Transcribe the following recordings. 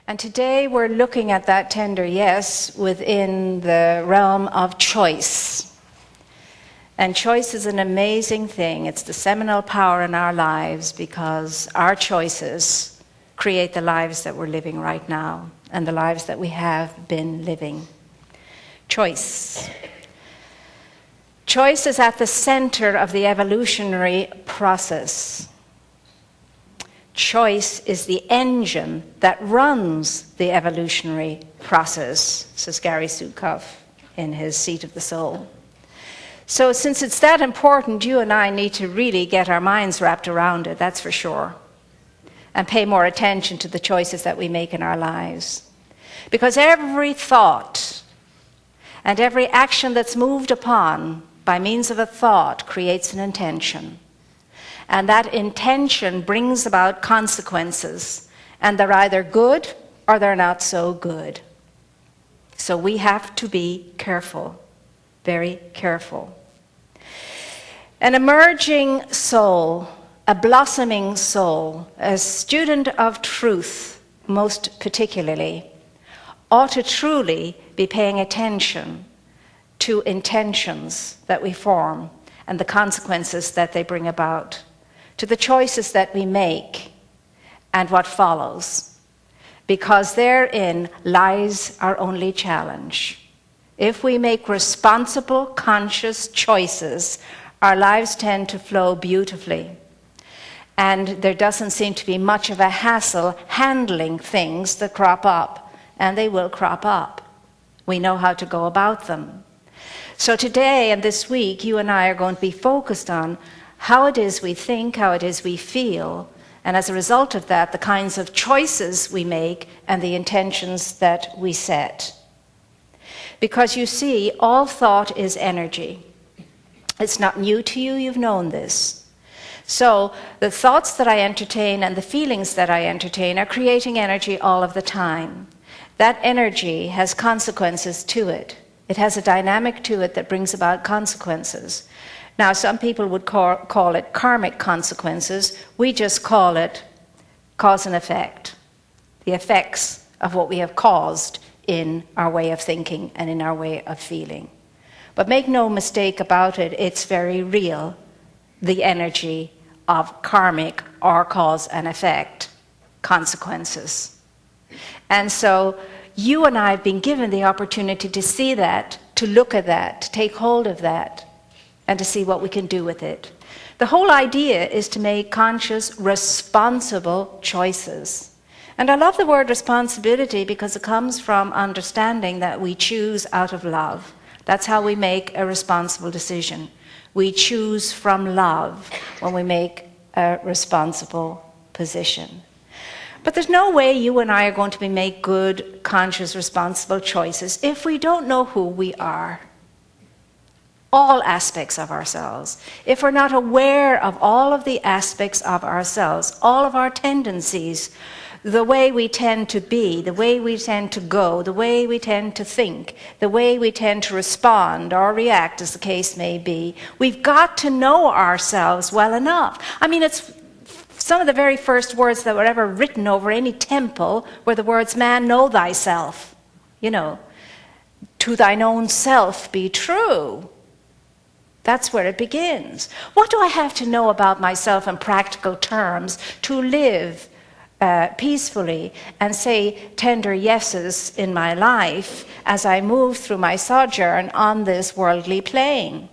And today we're looking at that tender yes within the realm of choice. And choice is an amazing thing. It's the seminal power in our lives because our choices create the lives that we're living right now and the lives that we have been living. Choice. Choice is at the center of the evolutionary process. Choice is the engine that runs the evolutionary process, says Gary Zukav in his Seat of the Soul. So since it's that important, you and I need to really get our minds wrapped around it, that's for sure, and pay more attention to the choices that we make in our lives. Because every thought and every action that's moved upon by means of a thought creates an intention. And that intention brings about consequences, and they're either good or they're not so good. So we have to be careful, very careful. An emerging soul, a blossoming soul, a student of truth most particularly, ought to truly be paying attention to intentions that we form and the consequences that they bring about, to the choices that we make and what follows, because therein lies our only challenge. If we make responsible, conscious choices, our lives tend to flow beautifully, and there doesn't seem to be much of a hassle handling things that crop up, and they will crop up. We know how to go about them. So today and this week, you and I are going to be focused on how it is we think, how it is we feel, and as a result of that, the kinds of choices we make and the intentions that we set. Because you see, all thought is energy. It's not new to you, you've known this. So the thoughts that I entertain and the feelings that I entertain are creating energy all of the time. That energy has consequences to it. It has a dynamic to it that brings about consequences. Now, some people would call it karmic consequences. We just call it cause and effect, the effects of what we have caused in our way of thinking and in our way of feeling. But make no mistake about it, it's very real, the energy of karmic or cause and effect consequences. And so you and I have been given the opportunity to see that, to look at that, to take hold of that, and to see what we can do with it. The whole idea is to make conscious, responsible choices. And I love the word responsibility because it comes from understanding that we choose out of love. That's how we make a responsible decision. We choose from love when we make a responsible position. But there's no way you and I are going to make good, conscious, responsible choices if we don't know who we are. All aspects of ourselves. If we're not aware of all of the aspects of ourselves, all of our tendencies, the way we tend to be, the way we tend to go, the way we tend to think, the way we tend to respond or react, as the case may be, we've got to know ourselves well enough. I mean, it's some of the very first words that were ever written over any temple were the words, man, know thyself. You know, to thine own self be true. That's where it begins. What do I have to know about myself in practical terms to live peacefully and say tender yeses in my life as I move through my sojourn on this worldly plane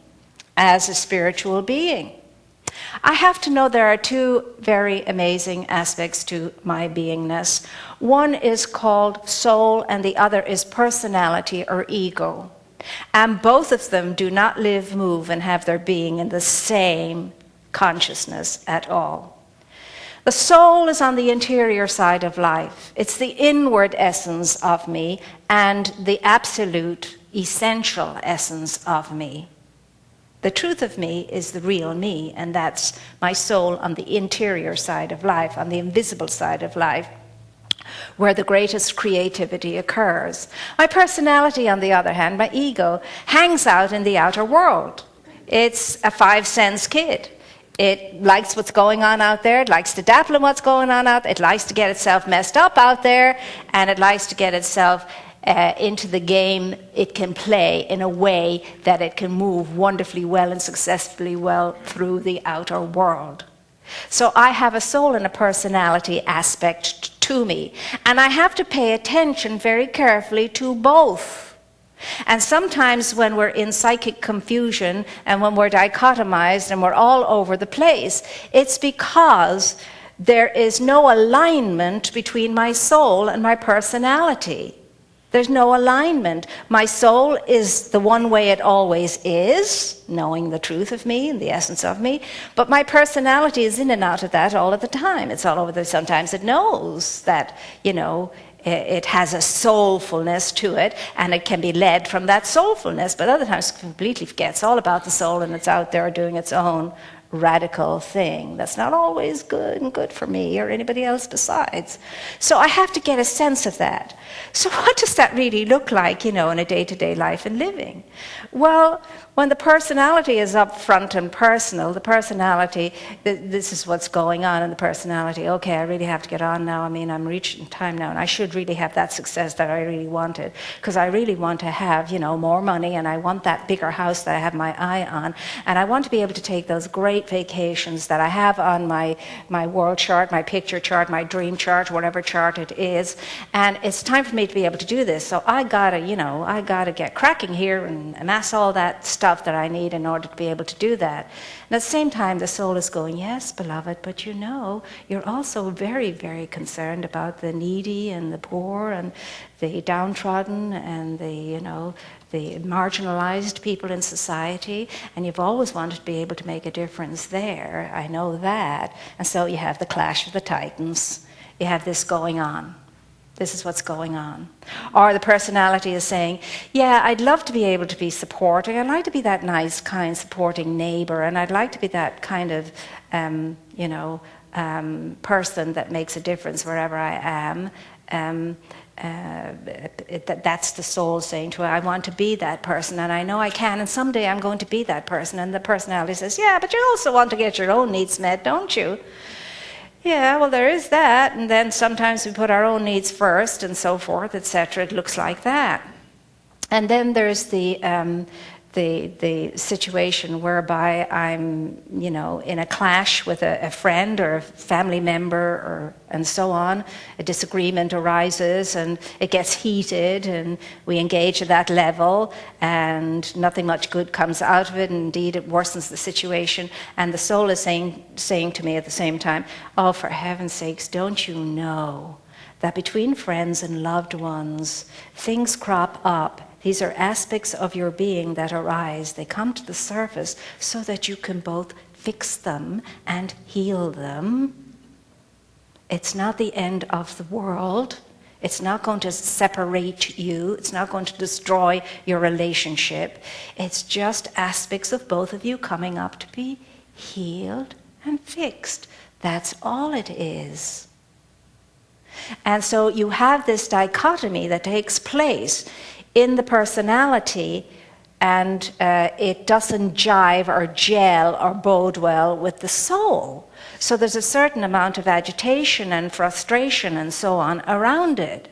as a spiritual being? I have to know there are two very amazing aspects to my beingness. One is called soul and the other is personality or ego. And both of them do not live, move, and have their being in the same consciousness at all. The soul is on the interior side of life. It's the inward essence of me and the absolute essential essence of me. The truth of me is the real me, and that's my soul on the interior side of life, on the invisible side of life, where the greatest creativity occurs. My personality, on the other hand, my ego, hangs out in the outer world. It's a 5-sense kid. It likes what's going on out there. It likes to dabble in what's going on out there. It likes to get itself messed up out there. And it likes to get itself into the game it can play in a way that it can move wonderfully well and successfully well through the outer world. So I have a soul and a personality aspect to me. And I have to pay attention very carefully to both. And sometimes when we're in psychic confusion and when we're dichotomized and we're all over the place, it's because there is no alignment between my soul and my personality. There's no alignment. My soul is the one way it always is, knowing the truth of me and the essence of me, but my personality is in and out of that all of the time. It's all over the, sometimes it knows that, it has a soulfulness to it, and it can be led from that soulfulness, but other times it completely forgets all about the soul and it's out there doing its own radical thing. That's not always good and good for me or anybody else besides. So I have to get a sense of that. So what does that really look like, in a day-to-day life and living? Well, when the personality is up front and personal, the personality, this is what's going on in the personality. Okay, I really have to get on now. I mean, I'm reaching time now, and I should really have that success that I really wanted, because I really want to have, more money, and I want that bigger house that I have my eye on, and I want to be able to take those great vacations that I have on my world chart, my picture chart, my dream chart, whatever chart it is, and it's time for me to be able to do this. So I gotta get cracking here and amass all that stuff that I need in order to be able to do that. And at the same time, the soul is going, yes, beloved, but you're also very, very concerned about the needy and the poor and the downtrodden and the marginalized people in society, and you've always wanted to be able to make a difference there. I know that. And so you have the clash of the titans. You have this going on. This is what's going on. Or the personality is saying, yeah, I'd love to be able to be supporting. I'd like to be that nice, kind, supporting neighbor, and I'd like to be that kind of, person that makes a difference wherever I am. That's the soul saying to her, I want to be that person, and I know I can, and someday I'm going to be that person. And the personality says, yeah, but you also want to get your own needs met, don't you? Yeah, well, there is that, and then sometimes we put our own needs first and so forth, etc. It looks like that. And then there's the situation whereby I'm, in a clash with a friend or a family member and so on. A disagreement arises and it gets heated and we engage at that level and nothing much good comes out of it. Indeed, it worsens the situation. And the soul is saying to me at the same time, oh, for heaven's sakes, don't you know that between friends and loved ones, things crop up. These are aspects of your being that arise. They come to the surface so that you can both fix them and heal them. It's not the end of the world. It's not going to separate you. It's not going to destroy your relationship. It's just aspects of both of you coming up to be healed and fixed. That's all it is. And so you have this dichotomy that takes place in the personality, and it doesn't jive or gel or bode well with the soul. So there's a certain amount of agitation and frustration and so on around it.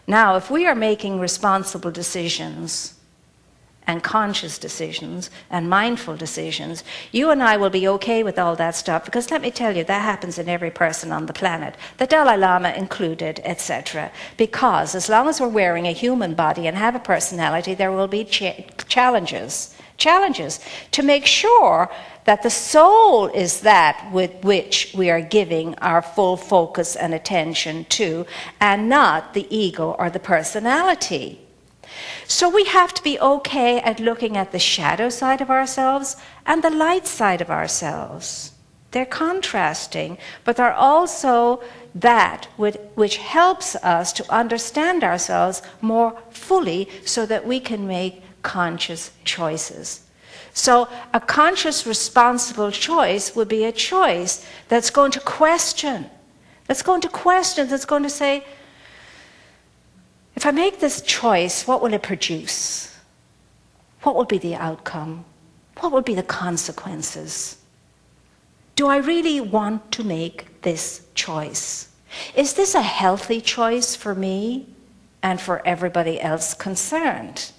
Now, if we are making responsible decisions and conscious decisions and mindful decisions, you and I will be okay with all that stuff, because let me tell you, that happens in every person on the planet, the Dalai Lama included, etc. Because as long as we're wearing a human body and have a personality, there will be challenges to make sure that the soul is that with which we are giving our full focus and attention to, and not the ego or the personality. So we have to be okay at looking at the shadow side of ourselves and the light side of ourselves. They're contrasting, but they're also that which helps us to understand ourselves more fully so that we can make conscious choices. So a conscious, responsible choice would be a choice that's going to question, that's going to say, if I make this choice, what will it produce? What will be the outcome? What will be the consequences? Do I really want to make this choice? Is this a healthy choice for me and for everybody else concerned?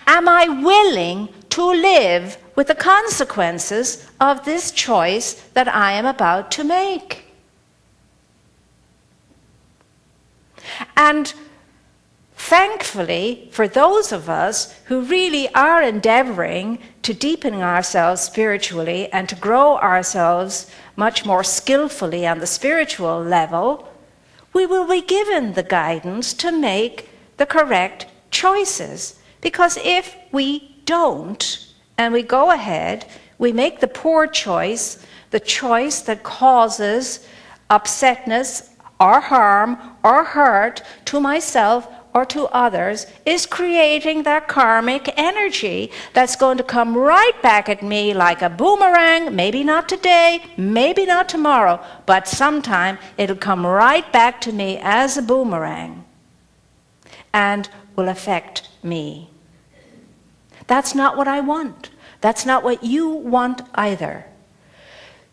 Am I willing to live with the consequences of this choice that I am about to make? And thankfully, for those of us who really are endeavoring to deepen ourselves spiritually and to grow ourselves much more skillfully on the spiritual level, we will be given the guidance to make the correct choices. Because if we don't, and we go ahead, we make the poor choice, the choice that causes upsetness or harm or hurt to myself or to others, is creating that karmic energy that's going to come right back at me like a boomerang. Maybe not today, maybe not tomorrow, but sometime it'll come right back to me as a boomerang and will affect me. That's not what I want. That's not what you want either.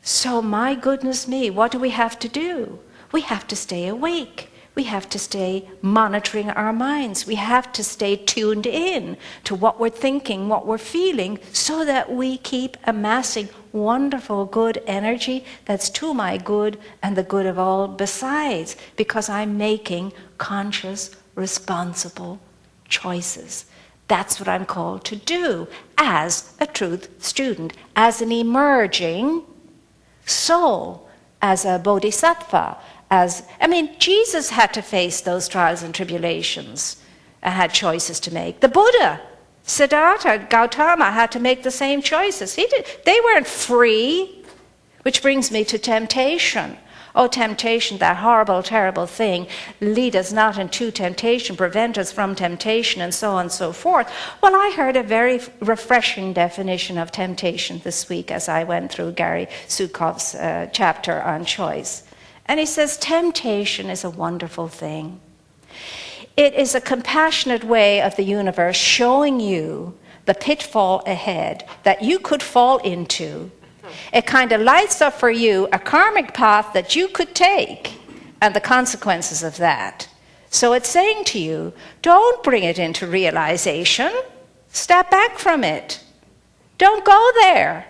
So my goodness me, what do we have to do? We have to stay awake. We have to stay monitoring our minds. We have to stay tuned in to what we're thinking, what we're feeling, so that we keep amassing wonderful, good energy that's to my good and the good of all besides, because I'm making conscious, responsible choices. That's what I'm called to do as a truth student, as an emerging soul, as a bodhisattva. Jesus had to face those trials and tribulations and had choices to make. The Buddha, Siddhartha, Gautama had to make the same choices. They weren't free, which brings me to temptation. Oh, temptation, that horrible, terrible thing. Lead us not into temptation, prevent us from temptation, and so on and so forth. Well, I heard a very refreshing definition of temptation this week as I went through Gary Sukov's chapter on choice. And he says, temptation is a wonderful thing. It is a compassionate way of the universe showing you the pitfall ahead that you could fall into. It kind of lights up for you a karmic path that you could take and the consequences of that. So it's saying to you, don't bring it into realization. Step back from it. Don't go there.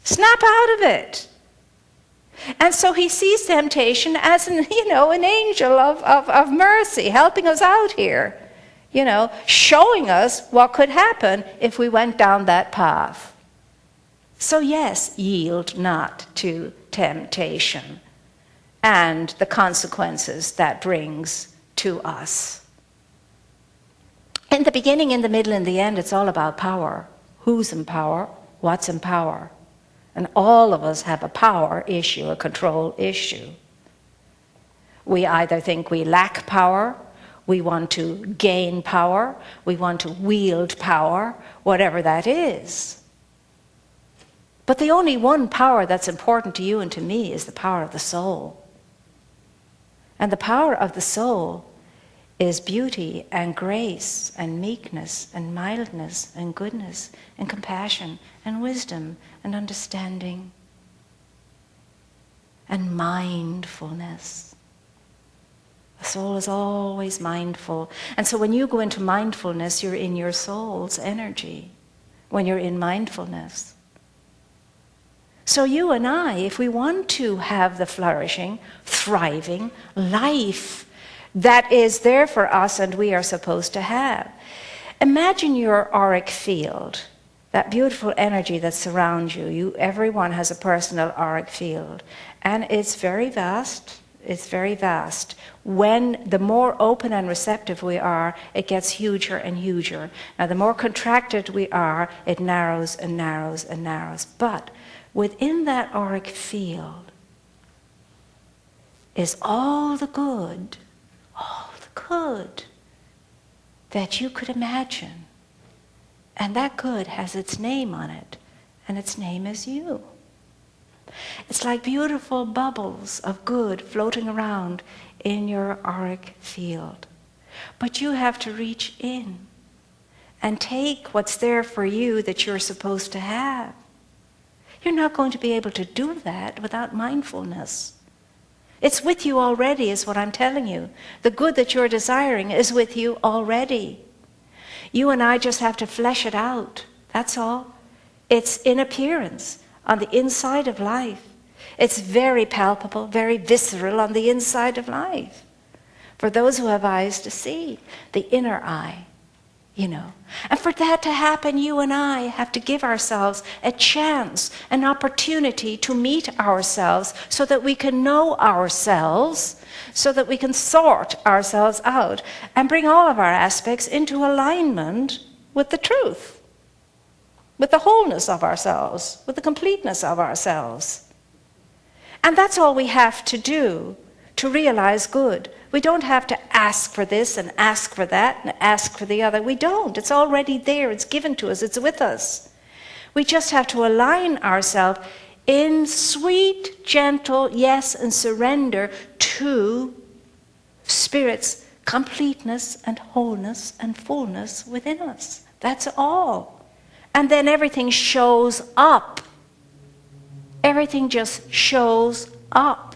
Snap out of it. And so he sees temptation as an angel of mercy, helping us out here, showing us what could happen if we went down that path. So yes, yield not to temptation and the consequences that brings to us. In the beginning, in the middle, in the end, it's all about power. Who's in power? What's in power? And all of us have a power issue, a control issue. We either think we lack power, we want to gain power, we want to wield power, whatever that is. But the only one power that's important to you and to me is the power of the soul. And the power of the soul is beauty and grace and meekness and mildness and goodness and compassion and wisdom and understanding and mindfulness. The soul is always mindful. And so when you go into mindfulness, you're in your soul's energy when you're in mindfulness. So you and I, if we want to have the flourishing, thriving life that is there for us and we are supposed to have. Imagine your auric field, that beautiful energy that surrounds you. Everyone has a personal auric field. And it's very vast. It's very vast. When the more open and receptive we are, it gets huger and huger. Now, the more contracted we are, it narrows and narrows and narrows. But within that auric field is all the good that you could imagine. And that good has its name on it, and its name is you. It's like beautiful bubbles of good floating around in your auric field. But you have to reach in and take what's there for you that you're supposed to have. You're not going to be able to do that without mindfulness. It's with you already, is what I'm telling you. The good that you're desiring is with you already. You and I just have to flesh it out. That's all. It's in appearance, on the inside of life. It's very palpable, very visceral on the inside of life. For those who have eyes to see, the inner eye, you know. And for that to happen, you and I have to give ourselves a chance, an opportunity to meet ourselves so that we can know ourselves, so that we can sort ourselves out and bring all of our aspects into alignment with the truth, with the wholeness of ourselves, with the completeness of ourselves. And that's all we have to do to realize good. We don't have to ask for this and ask for that and ask for the other. We don't. It's already there. It's given to us. It's with us. We just have to align ourselves in sweet, gentle yes and surrender to Spirit's completeness and wholeness and fullness within us. That's all. And then everything shows up. Everything just shows up.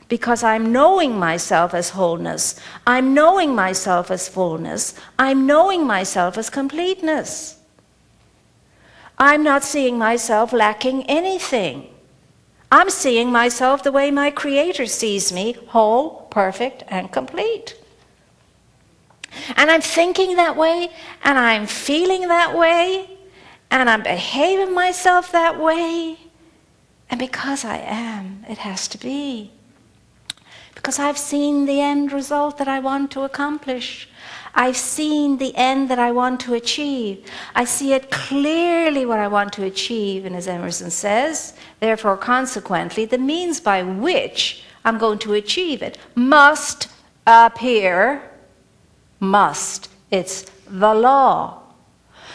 Because I'm knowing myself as wholeness. I'm knowing myself as fullness. I'm knowing myself as completeness. I'm not seeing myself lacking anything. I'm seeing myself the way my Creator sees me, whole, perfect, and complete. And I'm thinking that way, and I'm feeling that way, and I'm behaving myself that way. And because I am, it has to be. Because I've seen the end result that I want to accomplish. I've seen the end that I want to achieve. I see it clearly what I want to achieve, and as Emerson says, therefore, consequently, the means by which I'm going to achieve it must appear. Must. It's the law.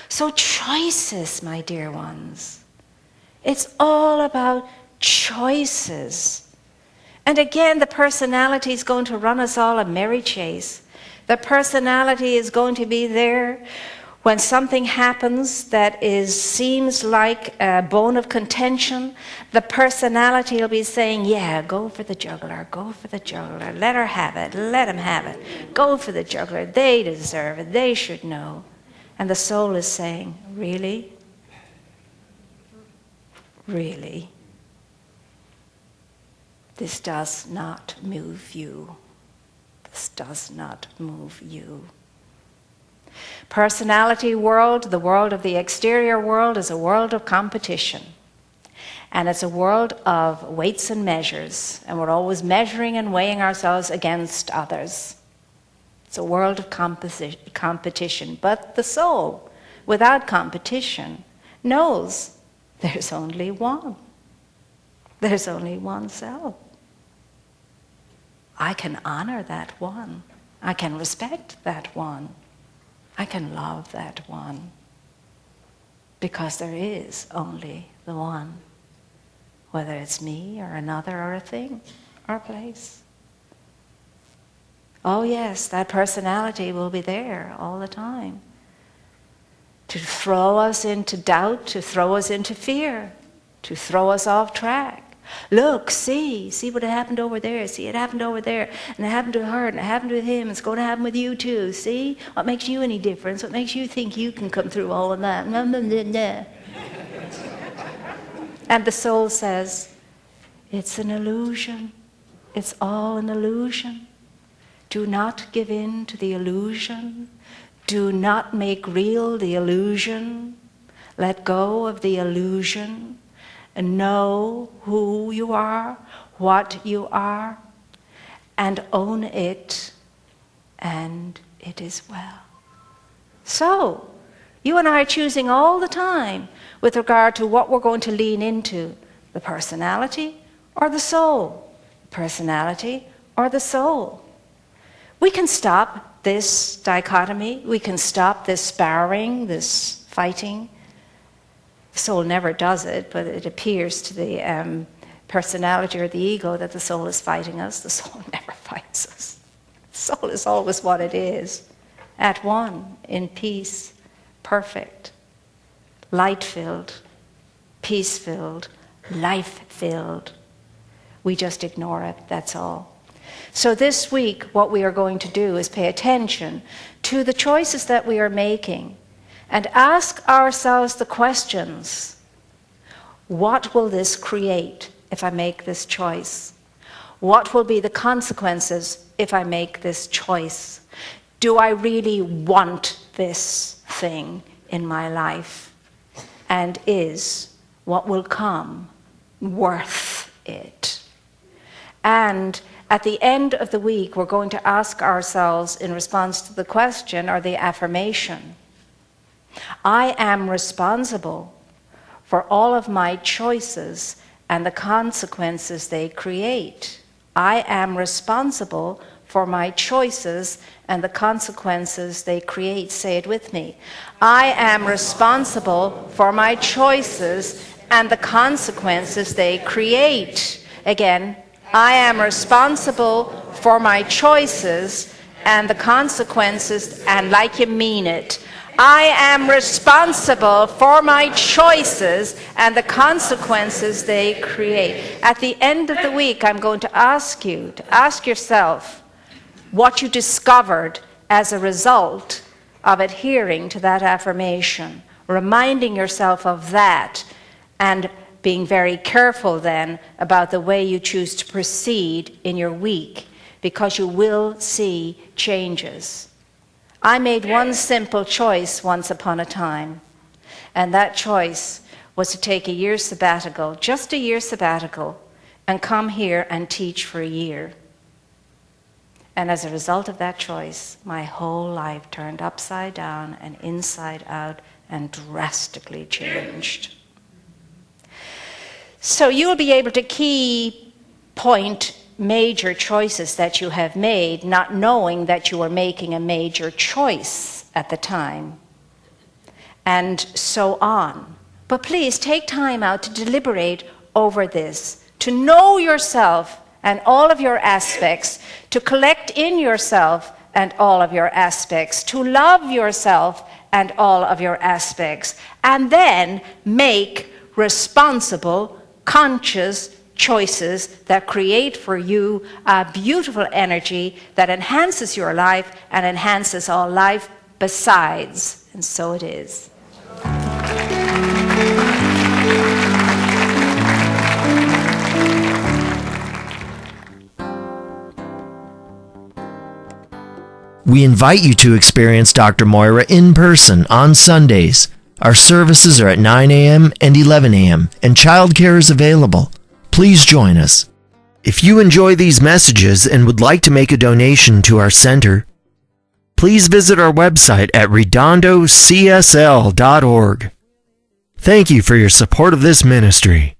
So choices, my dear ones. It's all about choices. And again, the personality is going to run us all a merry chase. The personality is going to be there when something happens that seems like a bone of contention. The personality will be saying, yeah, go for the juggler, go for the juggler. Let her have it, let him have it. Go for the juggler, they deserve it, they should know. And the soul is saying, really? Really? This does not move you. This does not move you. Personality world, the world of the exterior world, is a world of competition. And it's a world of weights and measures. And we're always measuring and weighing ourselves against others. It's a world of competition. But the soul, without competition, knows there's only one. There's only one self. I can honor that one. I can respect that one. I can love that one. Because there is only the one. Whether it's me or another or a thing or a place. Oh yes, that personality will be there all the time. To throw us into doubt, to throw us into fear, to throw us off track. Look, see what happened over there. See, it happened over there. And it happened to her, and it happened to him. It's going to happen with you too. See? What makes you any difference? What makes you think you can come through all of that? Nah, nah, nah, nah. And the soul says, it's an illusion. It's all an illusion. Do not give in to the illusion. Do not make real the illusion. Let go of the illusion. And know who you are, what you are, and own it, and it is well. So, you and I are choosing all the time with regard to what we're going to lean into, the personality or the soul, personality or the soul. We can stop this dichotomy, we can stop this sparring, this fighting. The soul never does it, but it appears to the personality or the ego that the soul is fighting us. The soul never fights us. The soul is always what it is, at one, in peace, perfect, light-filled, peace-filled, life-filled. We just ignore it, that's all. So this week, what we are going to do is pay attention to the choices that we are making and ask ourselves the questions. What will this create if I make this choice? What will be the consequences if I make this choice? Do I really want this thing in my life? And is what will come worth it? And at the end of the week, we're going to ask ourselves, in response to the question or the affirmation, I am responsible for all of my choices and the consequences they create. I am responsible for my choices and the consequences they create. Say it with me. I am responsible for my choices and the consequences they create. Again, I am responsible for my choices and the consequences, and like you mean it. I am responsible for my choices and the consequences they create. At the end of the week, I'm going to ask you to ask yourself what you discovered as a result of adhering to that affirmation, reminding yourself of that, and being very careful then about the way you choose to proceed in your week, because you will see changes. I made one simple choice once upon a time, and that choice was to take a year sabbatical, just a year sabbatical, and come here and teach for a year. And as a result of that choice, my whole life turned upside down and inside out and drastically changed. So you'll be able to key point major choices that you have made, not knowing that you were making a major choice at the time, and so on. But please take time out to deliberate over this, to know yourself and all of your aspects, to collect in yourself and all of your aspects, to love yourself and all of your aspects, and then make responsible, conscious choices that create for you a beautiful energy that enhances your life and enhances all life besides. And so it is. We invite you to experience Dr. Moira in person on Sundays. Our services are at 9 a.m. and 11 a.m., and childcare is available. Please join us. If you enjoy these messages and would like to make a donation to our center, please visit our website at redondocsl.org. Thank you for your support of this ministry.